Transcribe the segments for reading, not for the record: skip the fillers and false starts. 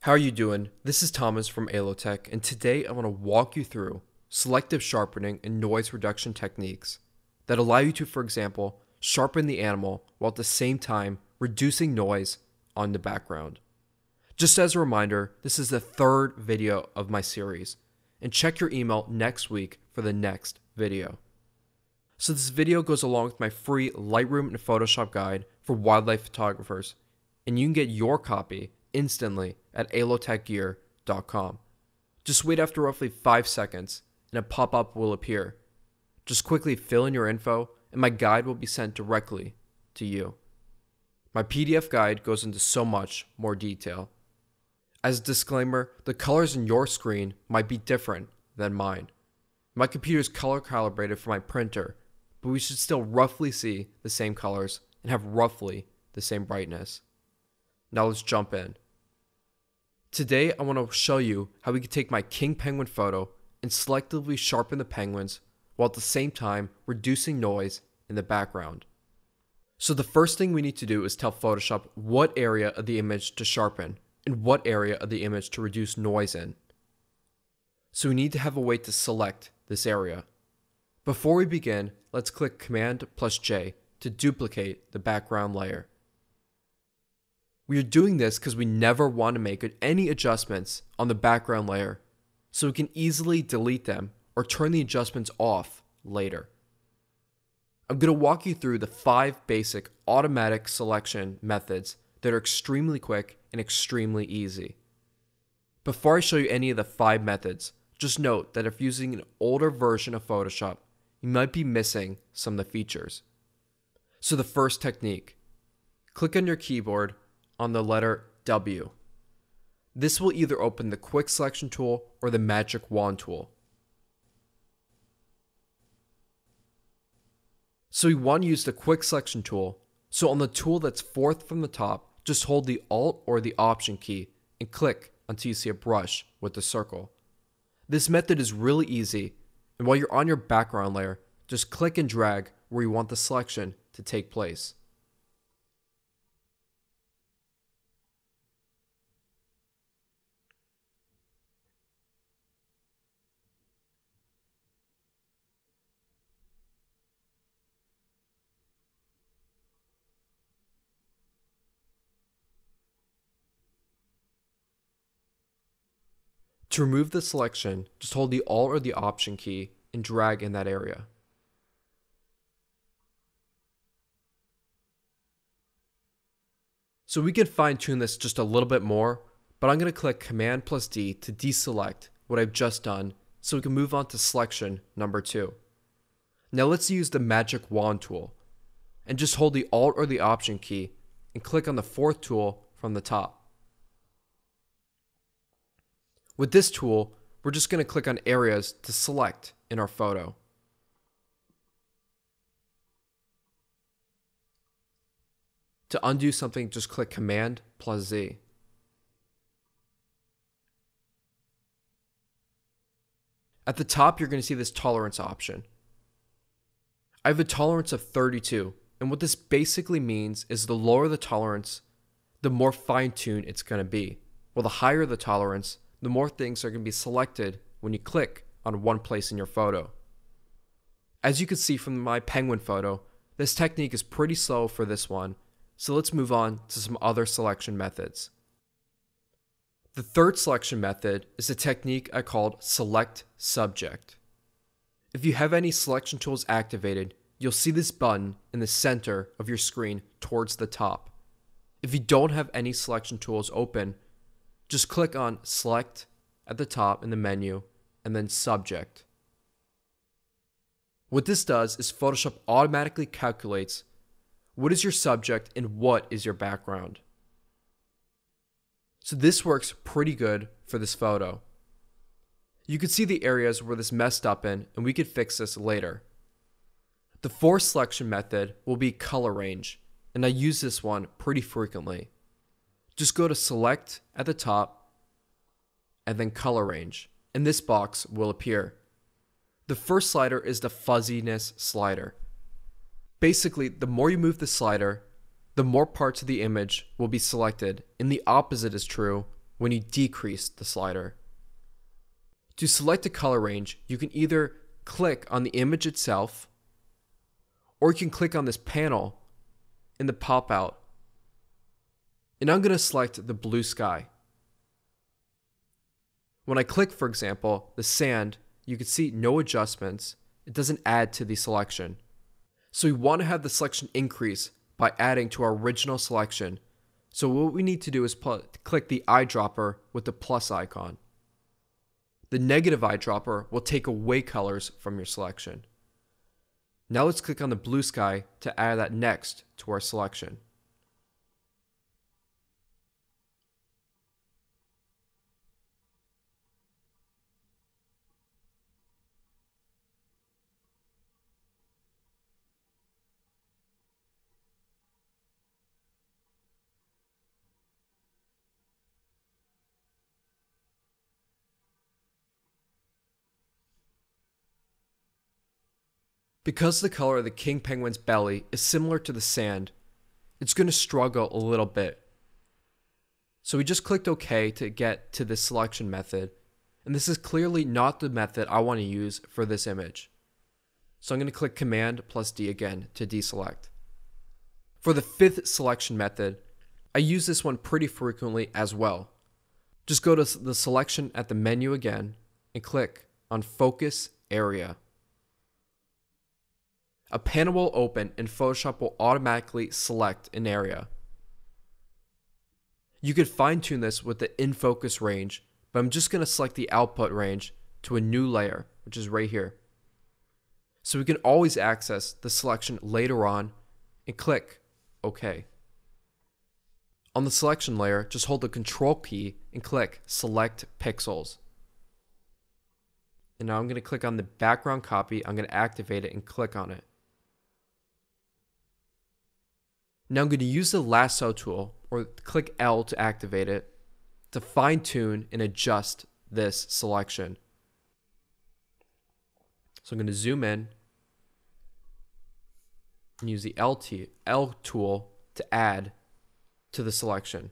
How are you doing? This is Thomas from Alotech, and today I want to walk you through selective sharpening and noise reduction techniques that allow you to, for example, sharpen the animal while at the same time reducing noise on the background. Just as a reminder, this is the third video of my series, and check your email next week for the next video. So this video goes along with my free Lightroom and Photoshop guide for wildlife photographers, and you can get your copy instantly at alotechgear.com. Just wait after roughly 5 seconds and a pop-up will appear. Just quickly fill in your info and my guide will be sent directly to you. My PDF guide goes into so much more detail. As a disclaimer, the colors in your screen might be different than mine. My computer is color calibrated for my printer, but we should still roughly see the same colors and have roughly the same brightness. Now let's jump in. Today I want to show you how we can take my king penguin photo and selectively sharpen the penguins while at the same time reducing noise in the background. So the first thing we need to do is tell Photoshop what area of the image to sharpen and what area of the image to reduce noise in. So we need to have a way to select this area. Before we begin, let's click Command+J to duplicate the background layer. We are doing this because we never want to make any adjustments on the background layer, so we can easily delete them or turn the adjustments off later. I'm going to walk you through the 5 basic automatic selection methods that are extremely quick and extremely easy. Before I show you any of the 5 methods, just note that if using an older version of Photoshop, you might be missing some of the features. So the first technique, click on your keyboard on the letter W. This will either open the quick selection tool or the magic wand tool. So we want to use the quick selection tool. So on the tool that's fourth from the top, just hold the Alt or the Option key and click until you see a brush with the circle. This method is really easy, and while you're on your background layer, just click and drag where you want the selection to take place. To remove the selection, just hold the Alt or the Option key and drag in that area. So we can fine tune this just a little bit more, but I'm going to click Command+D to deselect what I've just done so we can move on to selection number 2. Now let's use the magic wand tool and just hold the Alt or the Option key and click on the 4th tool from the top. With this tool, we're just going to click on areas to select in our photo. To undo something, just click Command+Z. At the top, you're going to see this tolerance option. I have a tolerance of 32, and what this basically means is the lower the tolerance, the more fine-tuned it's going to be. While the higher the tolerance, the more things are going to be selected when you click on one place in your photo. As you can see from my penguin photo, this technique is pretty slow for this one, so let's move on to some other selection methods. The third selection method is a technique I called Select Subject. If you have any selection tools activated, you'll see this button in the center of your screen towards the top. If you don't have any selection tools open, just click on Select at the top in the menu and then Subject. What this does is Photoshop automatically calculates what is your subject and what is your background. So this works pretty good for this photo. You can see the areas where this messed up in, and we could fix this later. The fourth selection method will be color range, and I use this one pretty frequently. Just go to Select at the top and then Color Range, and this box will appear. The first slider is the fuzziness slider. Basically, the more you move the slider, the more parts of the image will be selected, and the opposite is true when you decrease the slider. To select a color range, you can either click on the image itself, or you can click on this panel in the pop-out. And I'm going to select the blue sky. When I click, for example, the sand, you can see no adjustments. It doesn't add to the selection. So we want to have the selection increase by adding to our original selection. So what we need to do is click the eyedropper with the plus icon. The negative eyedropper will take away colors from your selection. Now let's click on the blue sky to add that next to our selection. Because the color of the king penguin's belly is similar to the sand, it's going to struggle a little bit. So we just clicked OK to get to this selection method, and this is clearly not the method I want to use for this image. So I'm going to click Command plus D again to deselect. For the fifth selection method, I use this one pretty frequently as well. Just go to the selection at the menu again and click on Focus Area. A panel will open and Photoshop will automatically select an area. You could fine tune this with the in focus range, but I'm just going to select the output range to a new layer, which is right here. So we can always access the selection later on and click OK. On the selection layer, just hold the Control key and click Select Pixels. And now I'm going to click on the background copy. I'm going to activate it and click on it. Now I'm going to use the lasso tool, or click L to activate it, to fine tune and adjust this selection. So I'm going to zoom in and use the L tool to add to the selection.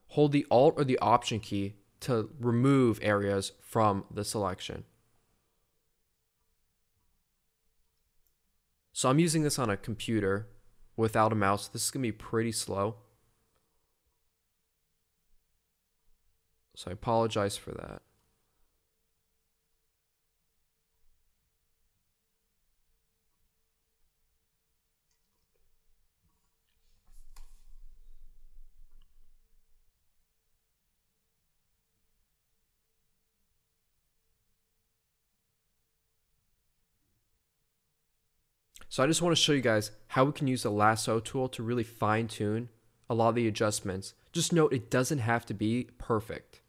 Hold the Alt or the Option key to remove areas from the selection. So I'm using this on a computer without a mouse. This is going to be pretty slow. So I apologize for that. So I just want to show you guys how we can use the lasso tool to really fine tune a lot of the adjustments. Just note it doesn't have to be perfect.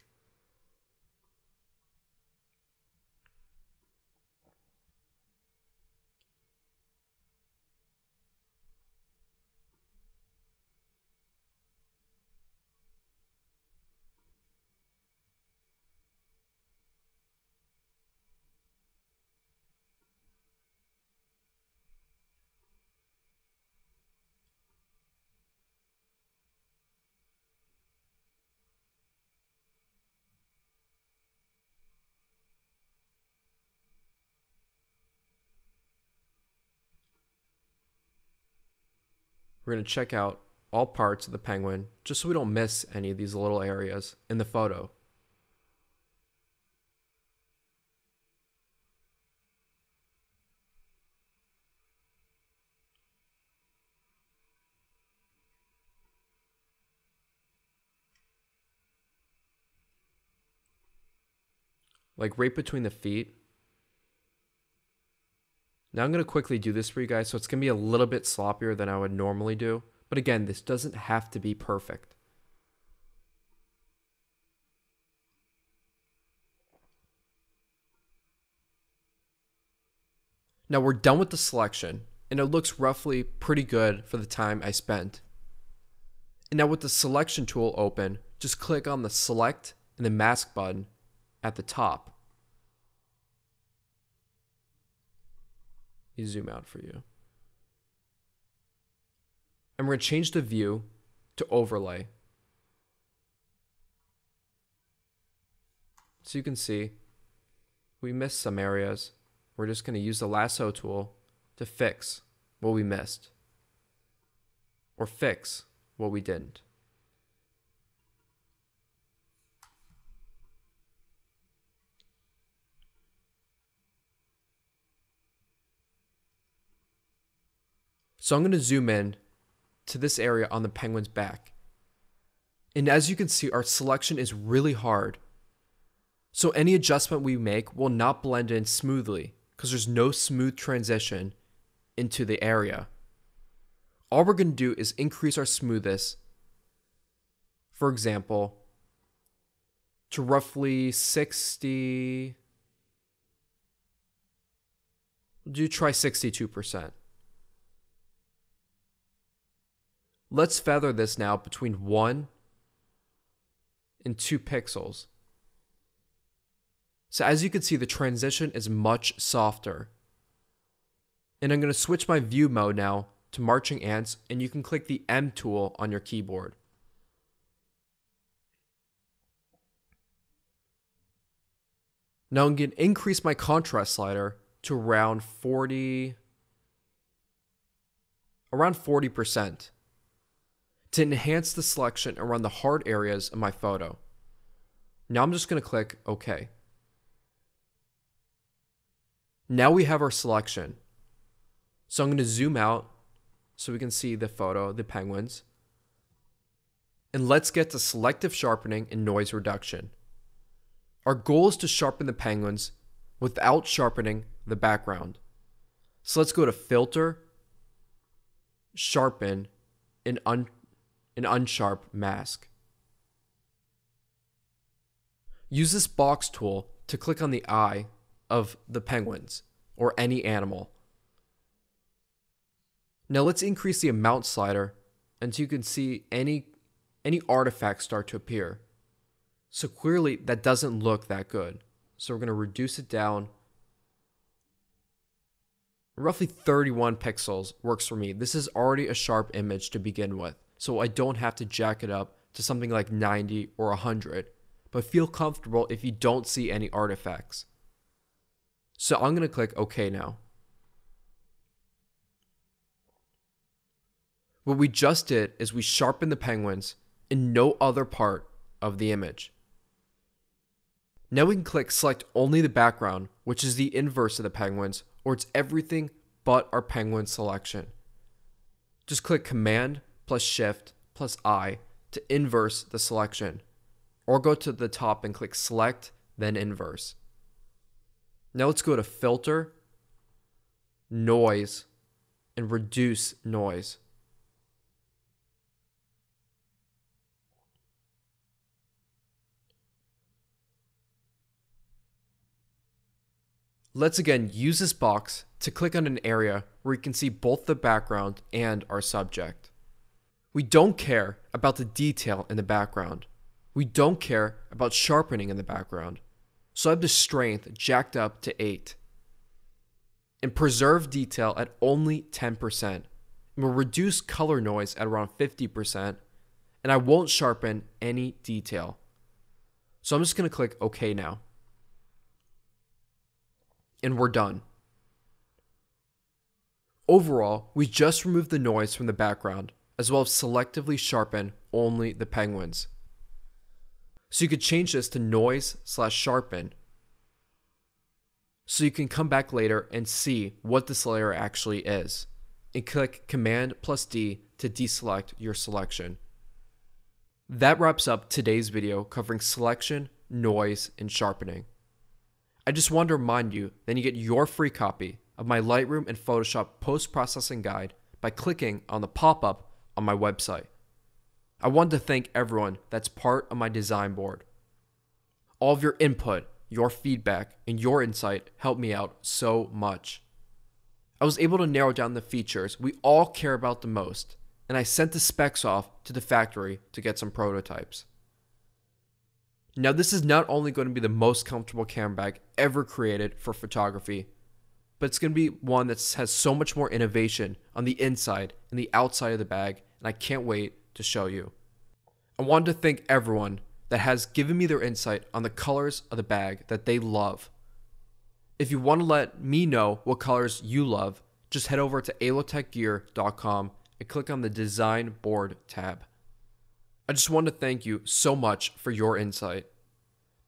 We're going to check out all parts of the penguin just so we don't miss any of these little areas in the photo. Like right between the feet. Now I'm going to quickly do this for you guys, so it's going to be a little bit sloppier than I would normally do. But again, this doesn't have to be perfect. Now we're done with the selection, and it looks roughly pretty good for the time I spent. And now with the selection tool open, just click on the select and the mask button at the top. Zoom out for you. And we're going to change the view to overlay. So you can see we missed some areas. We're just going to use the lasso tool to fix what we missed or fix what we didn't. So I'm going to zoom in to this area on the penguin's back. And as you can see, our selection is really hard. So any adjustment we make will not blend in smoothly because there's no smooth transition into the area. All we're going to do is increase our smoothness, for example, to roughly 60. Try 62%. Let's feather this now between 1 and 2 pixels. So as you can see, the transition is much softer. And I'm going to switch my view mode now to marching ants, and you can click the M tool on your keyboard. Now I'm going to increase my contrast slider to around 40%. To enhance the selection around the hard areas of my photo. Now I'm just going to click OK. Now we have our selection. So I'm going to zoom out so we can see the photo, the penguins. And let's get to selective sharpening and noise reduction. Our goal is to sharpen the penguins without sharpening the background. So let's go to Filter, Sharpen, and Unsharp Mask. Use this box tool to click on the eye of the penguins or any animal. Now let's increase the amount slider until you can see any artifacts start to appear. So clearly that doesn't look that good. So we're going to reduce it down. Roughly 31 pixels works for me. This is already a sharp image to begin with, so I don't have to jack it up to something like 90 or 100, but feel comfortable if you don't see any artifacts. So I'm going to click OK now. What we just did is we sharpened the penguins in no other part of the image. Now we can click select only the background, which is the inverse of the penguins, or it's everything but our penguin selection. Just click Command plus Shift plus I to inverse the selection, or go to the top and click Select, then Inverse. Now let's go to Filter, Noise, and Reduce Noise. Let's again use this box to click on an area where you can see both the background and our subject. We don't care about the detail in the background. We don't care about sharpening in the background. So I have the strength jacked up to 8. And preserve detail at only 10%. And we'll reduce color noise at around 50%. And I won't sharpen any detail. So I'm just going to click OK now. And we're done. Overall, we just removed the noise from the background, as well as selectively sharpen only the penguins. So you could change this to noise/sharpen. So you can come back later and see what this layer actually is. And click Command plus D to deselect your selection. That wraps up today's video covering selection, noise, and sharpening. I just want to remind you that you get your free copy of my Lightroom and Photoshop post-processing guide by clicking on the pop-up on my website. I want to thank everyone that's part of my design board. All of your input, your feedback, and your insight helped me out so much. I was able to narrow down the features we all care about the most, and I sent the specs off to the factory to get some prototypes. Now this is not only going to be the most comfortable camera bag ever created for photography, but it's going to be one that has so much more innovation on the inside and the outside of the bag, and I can't wait to show you. I wanted to thank everyone that has given me their insight on the colors of the bag that they love. If you want to let me know what colors you love, just head over to alotechgear.com and click on the Design Board tab. I just want to thank you so much for your insight.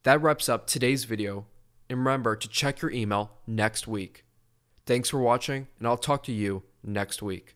That wraps up today's video, and remember to check your email next week. Thanks for watching, and I'll talk to you next week.